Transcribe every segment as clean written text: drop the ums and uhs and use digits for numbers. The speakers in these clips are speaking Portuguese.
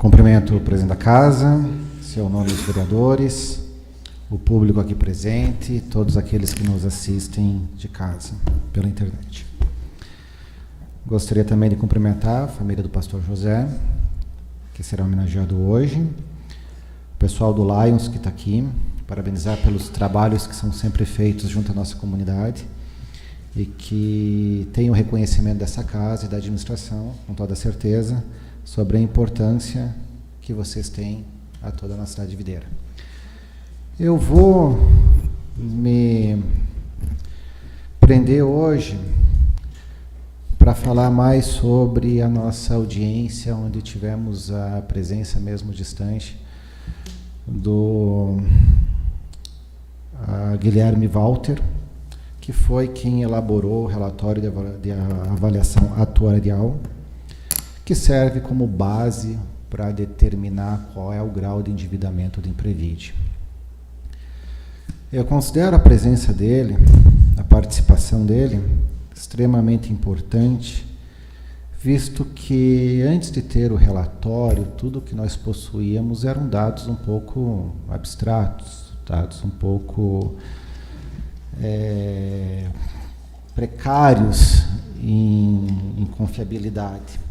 Cumprimento o presidente da casa, seu nome dos vereadores, o público aqui presente, todos aqueles que nos assistem de casa, pela internet. Gostaria também de cumprimentar a família do pastor José, que será homenageado hoje, o pessoal do Lions que está aqui, parabenizar pelos trabalhos que são sempre feitos junto à nossa comunidade e que tem o reconhecimento dessa casa e da administração, com toda certeza, sobre a importância que vocês têm a toda a nossa cidade de Videira. Eu vou me prender hoje para falar mais sobre a nossa audiência, onde tivemos a presença mesmo distante do Guilherme Walter, que foi quem elaborou o relatório de avaliação atuarial, que serve como base para determinar qual é o grau de endividamento do Imprevid. Eu considero a presença dele, a participação dele, extremamente importante, visto que antes de ter o relatório, tudo que nós possuíamos eram dados um pouco abstratos, dados um pouco precários em confiabilidade.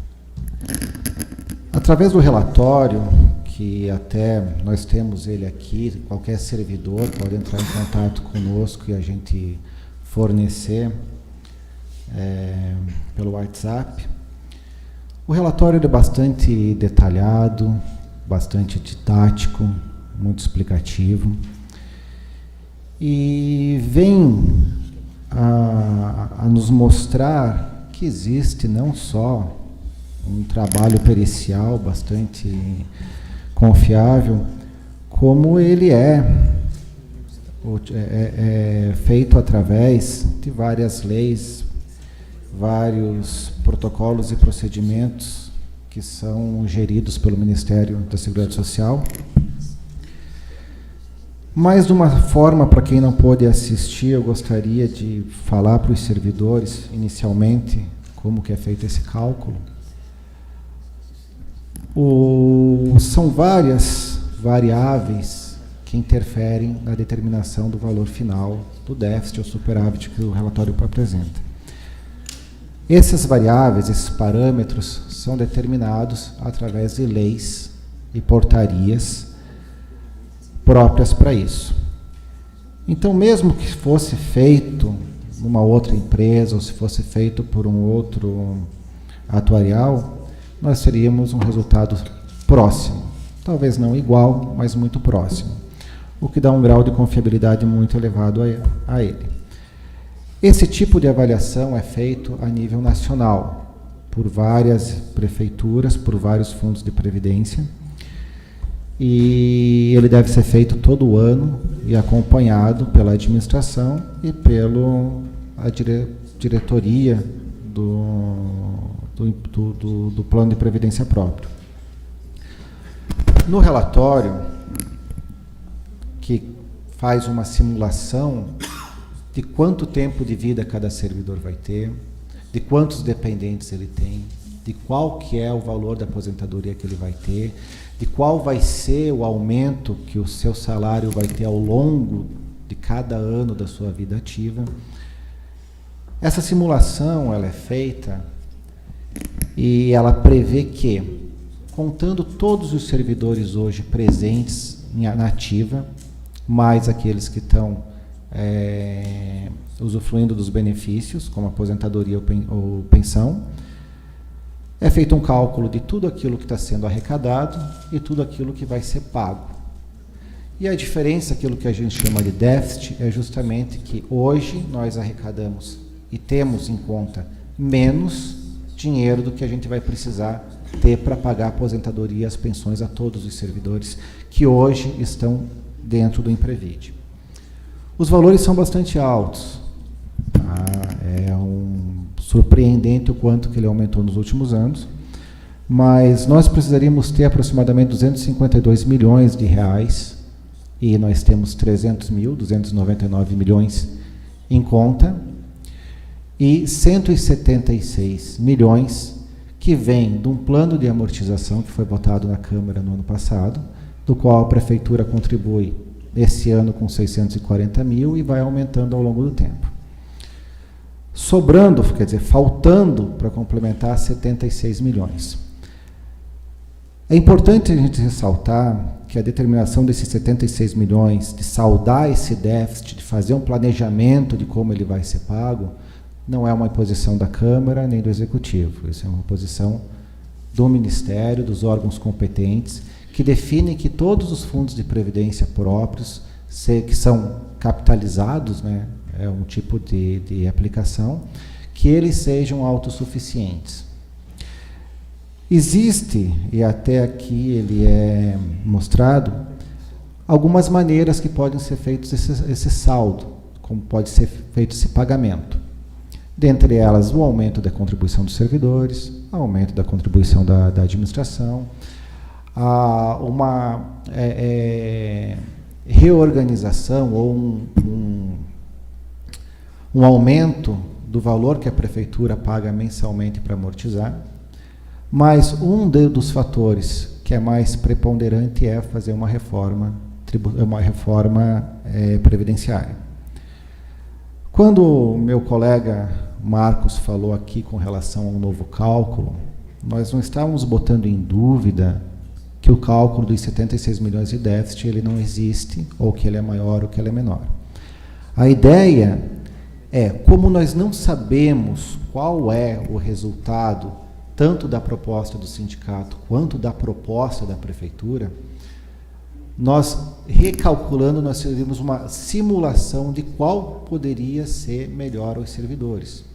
Através do relatório, que até nós temos ele aqui, qualquer servidor pode entrar em contato conosco e a gente fornecer pelo WhatsApp. O relatório é bastante detalhado, bastante didático, muito explicativo e vem a nos mostrar que existe não só um trabalho pericial bastante confiável, como ele é feito através de várias leis, vários protocolos e procedimentos que são geridos pelo Ministério da Seguridade Social. Mas, de uma forma, para quem não pôde assistir, eu gostaria de falar para os servidores, inicialmente, como que é feito esse cálculo. São várias variáveis que interferem na determinação do valor final do déficit ou superávit que o relatório apresenta. Essas variáveis, esses parâmetros, são determinados através de leis e portarias próprias para isso. Então, mesmo que fosse feito numa outra empresa ou se fosse feito por um outro atuarial, nós teríamos um resultado próximo, talvez não igual, mas muito próximo, o que dá um grau de confiabilidade muito elevado a ele. Esse tipo de avaliação é feito a nível nacional, por várias prefeituras, por vários fundos de previdência, e ele deve ser feito todo ano e acompanhado pela administração e pela diretoria do plano de previdência próprio. No relatório, que faz uma simulação de quanto tempo de vida cada servidor vai ter, de quantos dependentes ele tem, de qual que é o valor da aposentadoria que ele vai ter, de qual vai ser o aumento que o seu salário vai ter ao longo de cada ano da sua vida ativa. Essa simulação ela é feita e ela prevê que, contando todos os servidores hoje presentes na ativa, mais aqueles que estão usufruindo dos benefícios, como aposentadoria ou pensão, é feito um cálculo de tudo aquilo que está sendo arrecadado e tudo aquilo que vai ser pago. E a diferença, aquilo que a gente chama de déficit, é justamente que hoje nós arrecadamos e temos em conta menos dinheiro do que a gente vai precisar ter para pagar a aposentadoria e as pensões a todos os servidores que hoje estão dentro do Imprevid. Os valores são bastante altos. É surpreendente o quanto que ele aumentou nos últimos anos, mas nós precisaríamos ter aproximadamente 252 milhões de reais e nós temos 299 milhões em conta e 176 milhões que vem de um plano de amortização que foi votado na Câmara no ano passado, do qual a Prefeitura contribui esse ano com 640 mil e vai aumentando ao longo do tempo. Sobrando, quer dizer, faltando para complementar 76 milhões. É importante a gente ressaltar que a determinação desses 76 milhões, de saldar esse déficit, de fazer um planejamento de como ele vai ser pago, não é uma imposição da Câmara nem do Executivo. Isso é uma posição do Ministério, dos órgãos competentes, que definem que todos os fundos de previdência próprios, que são capitalizados, né, é um tipo de aplicação, que eles sejam autossuficientes. Existe, e até aqui ele é mostrado, algumas maneiras que podem ser feitos esse saldo, como pode ser feito esse pagamento. Dentre elas, o aumento da contribuição dos servidores, o aumento da contribuição da administração, uma reorganização ou um aumento do valor que a Prefeitura paga mensalmente para amortizar. Mas um dos fatores que é mais preponderante é fazer uma reforma previdenciária. Quando o meu colega Marcos falou aqui com relação ao novo cálculo, nós não estávamos botando em dúvida que o cálculo dos 76 milhões de déficit ele não existe, ou que ele é maior ou que ele é menor. A ideia é, como nós não sabemos qual é o resultado tanto da proposta do sindicato quanto da proposta da Prefeitura, nós, recalculando, nós fizemos uma simulação de qual poderia ser melhor aos servidores.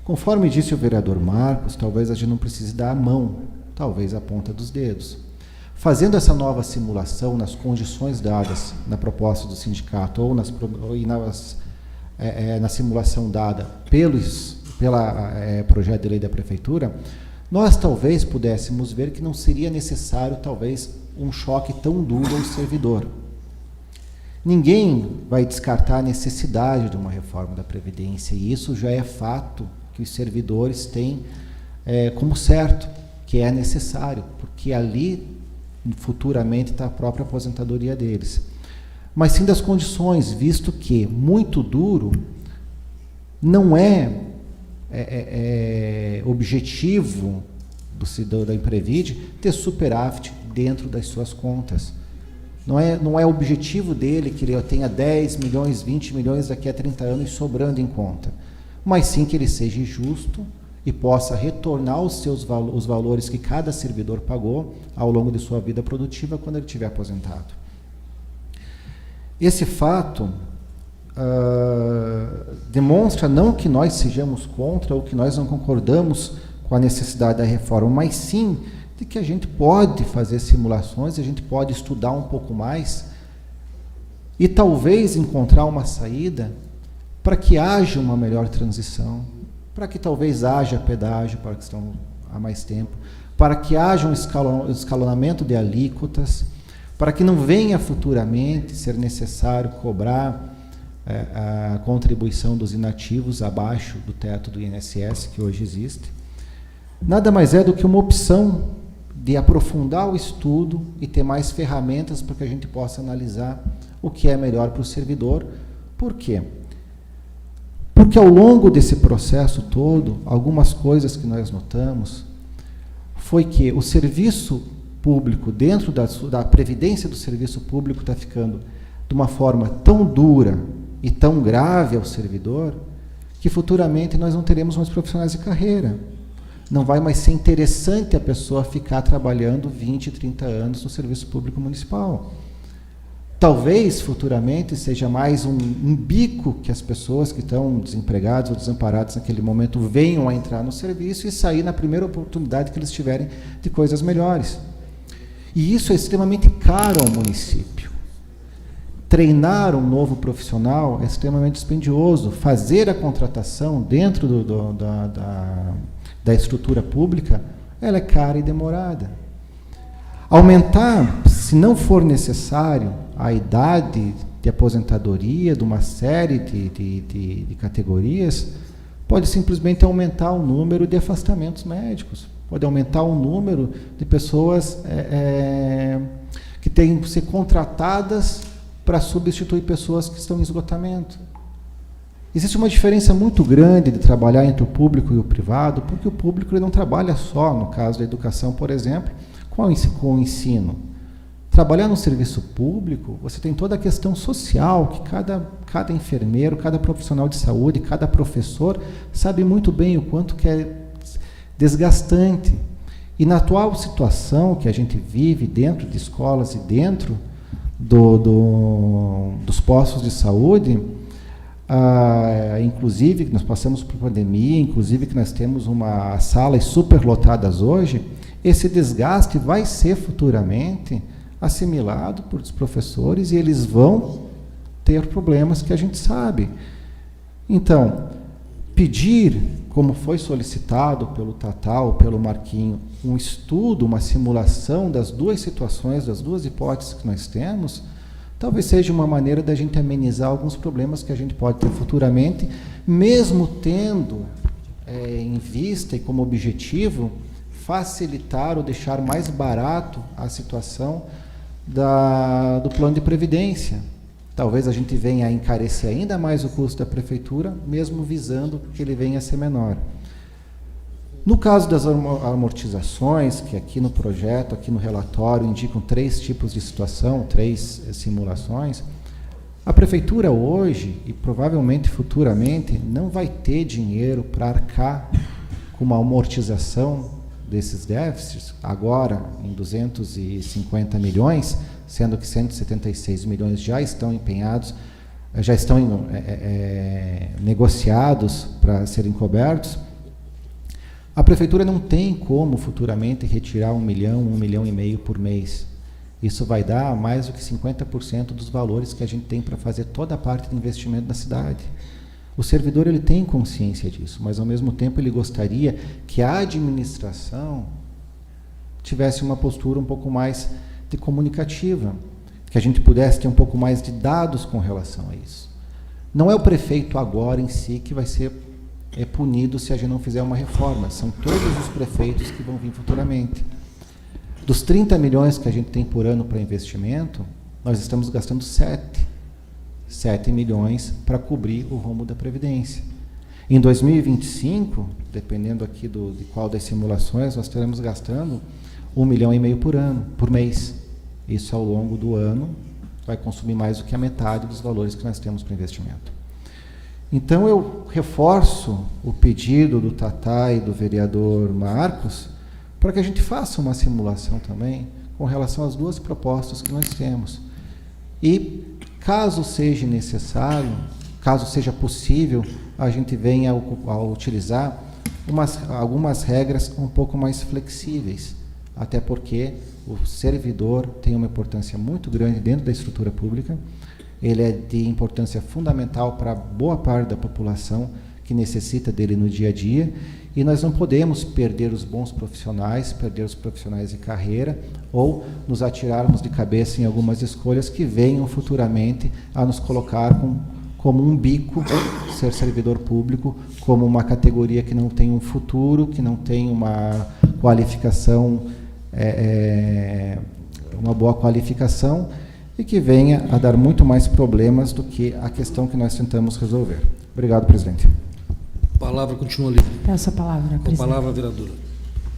Conforme disse o vereador Marcos, talvez a gente não precise dar a mão, talvez a ponta dos dedos. Fazendo essa nova simulação nas condições dadas na proposta do sindicato ou na simulação dada pelo projeto de lei da Prefeitura, nós talvez pudéssemos ver que não seria necessário, talvez, um choque tão duro ao servidor. Ninguém vai descartar a necessidade de uma reforma da Previdência, e isso já é fato que os servidores têm como certo, que é necessário, porque ali, futuramente, está a própria aposentadoria deles. Mas sim das condições, visto que muito duro não é objetivo da Imprevid ter superávit dentro das suas contas. Não é objetivo dele que ele tenha 10 milhões, 20 milhões daqui a 30 anos sobrando em conta, mas sim que ele seja justo e possa retornar os valores que cada servidor pagou ao longo de sua vida produtiva quando ele estiver aposentado. Esse fato demonstra não que nós sejamos contra ou que nós não concordamos com a necessidade da reforma, mas sim de que a gente pode fazer simulações, a gente pode estudar um pouco mais e talvez encontrar uma saída para que haja uma melhor transição, para que talvez haja pedágio para que estão há mais tempo, para que haja um escalonamento de alíquotas, para que não venha futuramente ser necessário cobrar a contribuição dos inativos abaixo do teto do INSS que hoje existe. Nada mais é do que uma opção de aprofundar o estudo e ter mais ferramentas para que a gente possa analisar o que é melhor para o servidor. Por quê? Porque ao longo desse processo todo, algumas coisas que nós notamos foi que o serviço público, dentro da previdência do serviço público, está ficando de uma forma tão dura e tão grave ao servidor, que futuramente nós não teremos mais profissionais de carreira. Não vai mais ser interessante a pessoa ficar trabalhando 20, 30 anos no serviço público municipal. Talvez, futuramente, seja mais um bico que as pessoas que estão desempregadas ou desamparadas naquele momento venham a entrar no serviço e sair na primeira oportunidade que eles tiverem de coisas melhores. E isso é extremamente caro ao município. Treinar um novo profissional é extremamente dispendioso. Fazer a contratação dentro da estrutura pública, ela é cara e demorada. Aumentar, se não for necessário, a idade de aposentadoria de uma série de categorias, pode simplesmente aumentar o número de afastamentos médicos, pode aumentar o número de pessoas que têm que ser contratadas para substituir pessoas que estão em esgotamento. Existe uma diferença muito grande de trabalhar entre o público e o privado, porque o público ele não trabalha só, no caso da educação, por exemplo, com o ensino. Trabalhar no serviço público, você tem toda a questão social, que cada enfermeiro, cada profissional de saúde, cada professor sabe muito bem o quanto que é desgastante. E na atual situação que a gente vive dentro de escolas e dentro dos postos de saúde, inclusive que nós passamos por pandemia, inclusive que nós temos salas superlotadas hoje, esse desgaste vai ser futuramente assimilado por os professores e eles vão ter problemas que a gente sabe. Então, pedir, como foi solicitado pelo Tatá ou pelo Marquinho, um estudo, uma simulação das duas situações, das duas hipóteses que nós temos, talvez seja uma maneira da gente amenizar alguns problemas que a gente pode ter futuramente, mesmo tendo em vista e como objetivo facilitar ou deixar mais barato a situação do plano de previdência. Talvez a gente venha a encarecer ainda mais o custo da prefeitura, mesmo visando que ele venha a ser menor. No caso das amortizações, que aqui no projeto, aqui no relatório, indicam 3 tipos de situação, 3 simulações, a prefeitura hoje, e provavelmente futuramente, não vai ter dinheiro para arcar com uma amortização desses déficits, agora em 250 milhões, sendo que 176 milhões já estão empenhados, já estão negociados para serem cobertos. A prefeitura não tem como futuramente retirar 1 milhão, 1,5 milhão por mês. Isso vai dar mais do que 50% dos valores que a gente tem para fazer toda a parte de investimento na cidade. O servidor ele tem consciência disso, mas ao mesmo tempo ele gostaria que a administração tivesse uma postura um pouco mais de comunicativa, que a gente pudesse ter um pouco mais de dados com relação a isso. Não é o prefeito agora em si que vai ser punido se a gente não fizer uma reforma, são todos os prefeitos que vão vir futuramente. Dos 30 milhões que a gente tem por ano para investimento, nós estamos gastando 7 milhões para cobrir o rombo da Previdência. Em 2025, dependendo aqui de qual das simulações, nós estaremos gastando 1,5 milhão por mês. Isso ao longo do ano vai consumir mais do que a metade dos valores que nós temos para investimento. Então eu reforço o pedido do Tatá e do vereador Marcos para que a gente faça uma simulação também com relação às 2 propostas que nós temos. E caso seja necessário, caso seja possível, a gente venha a utilizar algumas regras um pouco mais flexíveis, até porque o servidor tem uma importância muito grande dentro da estrutura pública, ele é de importância fundamental para boa parte da população que necessita dele no dia a dia, e nós não podemos perder os bons profissionais, perder os profissionais de carreira, ou nos atirarmos de cabeça em algumas escolhas que venham futuramente a nos colocar como um bico, ser servidor público, como uma categoria que não tem um futuro, que não tem uma qualificação, uma boa qualificação, e que venha a dar muito mais problemas do que a questão que nós tentamos resolver. Obrigado, presidente. A palavra continua livre. Peço a palavra, presidente. Com a palavra, vereadora.